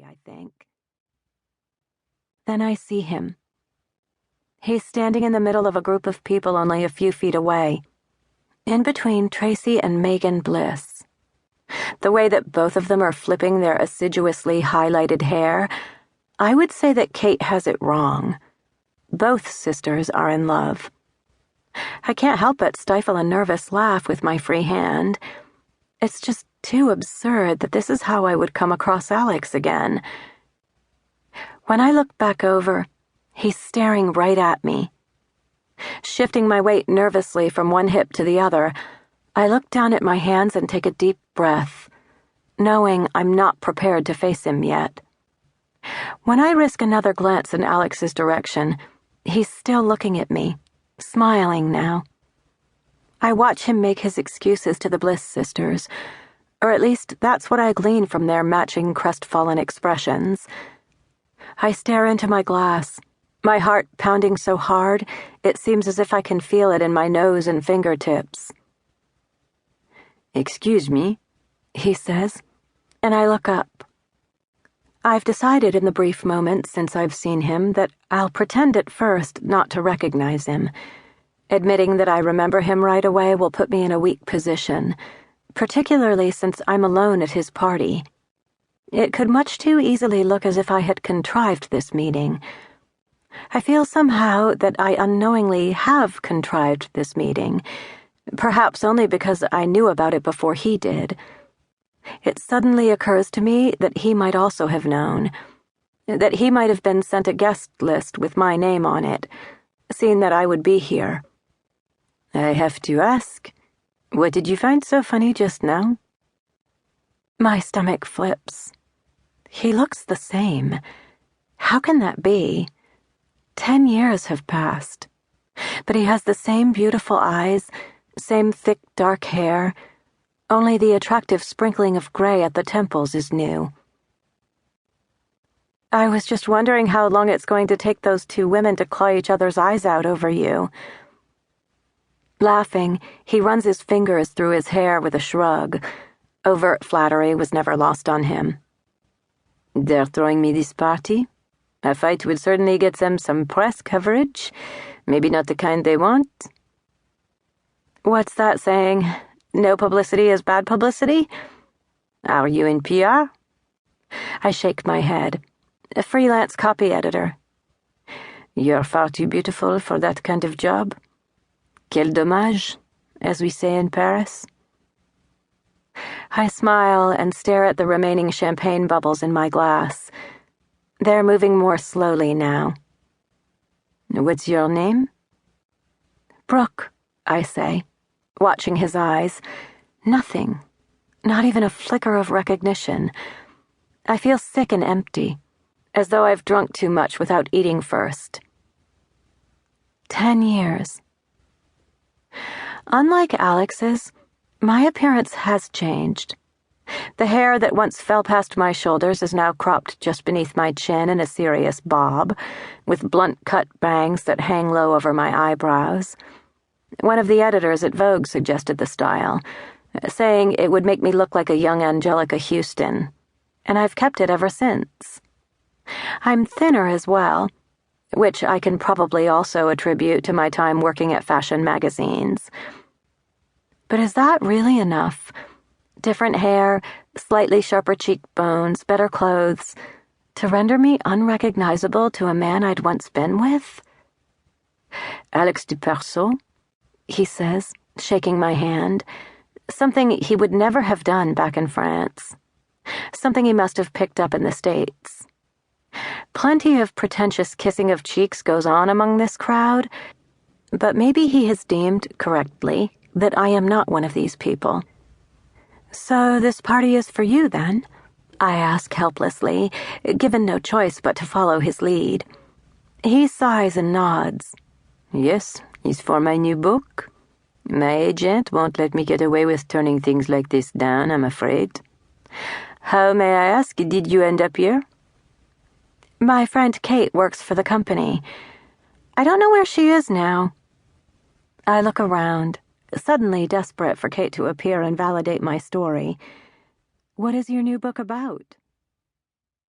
I think. Then I see him. He's standing in the middle of a group of people only a few feet away, in between Tracy and Megan Bliss. The way that both of them are flipping their assiduously highlighted hair, I would say that Kate has it wrong. Both sisters are in love. I can't help but stifle a nervous laugh with my free hand. It's just too absurd that this is how I would come across Alex again. When I look back over, he's staring right at me. Shifting my weight nervously from one hip to the other, I look down at my hands and take a deep breath, knowing I'm not prepared to face him yet. When I risk another glance in Alex's direction, he's still looking at me, smiling now. I watch him make his excuses to the Bliss sisters, or at least that's what I glean from their matching crestfallen expressions. I stare into my glass, my heart pounding so hard it seems as if I can feel it in my nose and fingertips. "Excuse me," he says, and I look up. I've decided in the brief moments since I've seen him that I'll pretend at first not to recognize him. Admitting that I remember him right away will put me in a weak position, particularly since I'm alone at his party. It could much too easily look as if I had contrived this meeting. I feel somehow that I unknowingly have contrived this meeting, perhaps only because I knew about it before he did. It suddenly occurs to me that he might also have known, that he might have been sent a guest list with my name on it, seeing that I would be here. "I have to ask, what did you find so funny just now?" My stomach flips. He looks the same. How can that be? 10 years have passed. But he has the same beautiful eyes, same thick dark hair, only the attractive sprinkling of gray at the temples is new. I was just wondering how long it's going to take those two women to claw each other's eyes out over you. Laughing, he runs his fingers through his hair with a shrug. Overt flattery was never lost on him. "They're throwing me this party. A fight would certainly get them some press coverage. Maybe not the kind they want." What's that saying? No publicity is bad publicity? "Are you in PR?" I shake my head. A freelance copy editor. "You're far too beautiful for that kind of job. Quel dommage, as we say in Paris." I smile and stare at the remaining champagne bubbles in my glass. They're moving more slowly now. "What's your name?" "Brooke," I say, watching his eyes. Nothing. Not even a flicker of recognition. I feel sick and empty, as though I've drunk too much without eating first. 10 years. Unlike Alex's, my appearance has changed. The hair that once fell past my shoulders is now cropped just beneath my chin in a serious bob, with blunt-cut bangs that hang low over my eyebrows. One of the editors at Vogue suggested the style, saying it would make me look like a young Angelica Houston, and I've kept it ever since. I'm thinner as well, which I can probably also attribute to my time working at fashion magazines. But is that really enough? Different hair, slightly sharper cheekbones, better clothes, to render me unrecognizable to a man I'd once been with? "Alex de Perso," he says, shaking my hand, something he would never have done back in France, something he must have picked up in the States. Plenty of pretentious kissing of cheeks goes on among this crowd, but maybe he has deemed, correctly, that I am not one of these people. "So this party is for you, then?" I ask helplessly, given no choice but to follow his lead. He sighs and nods. "Yes, it's for my new book. My agent won't let me get away with turning things like this down, I'm afraid. How, may I ask, did you end up here?" My friend Kate works for the company. I don't know where she is now. I look around, suddenly desperate for Kate to appear and validate my story. What is your new book about?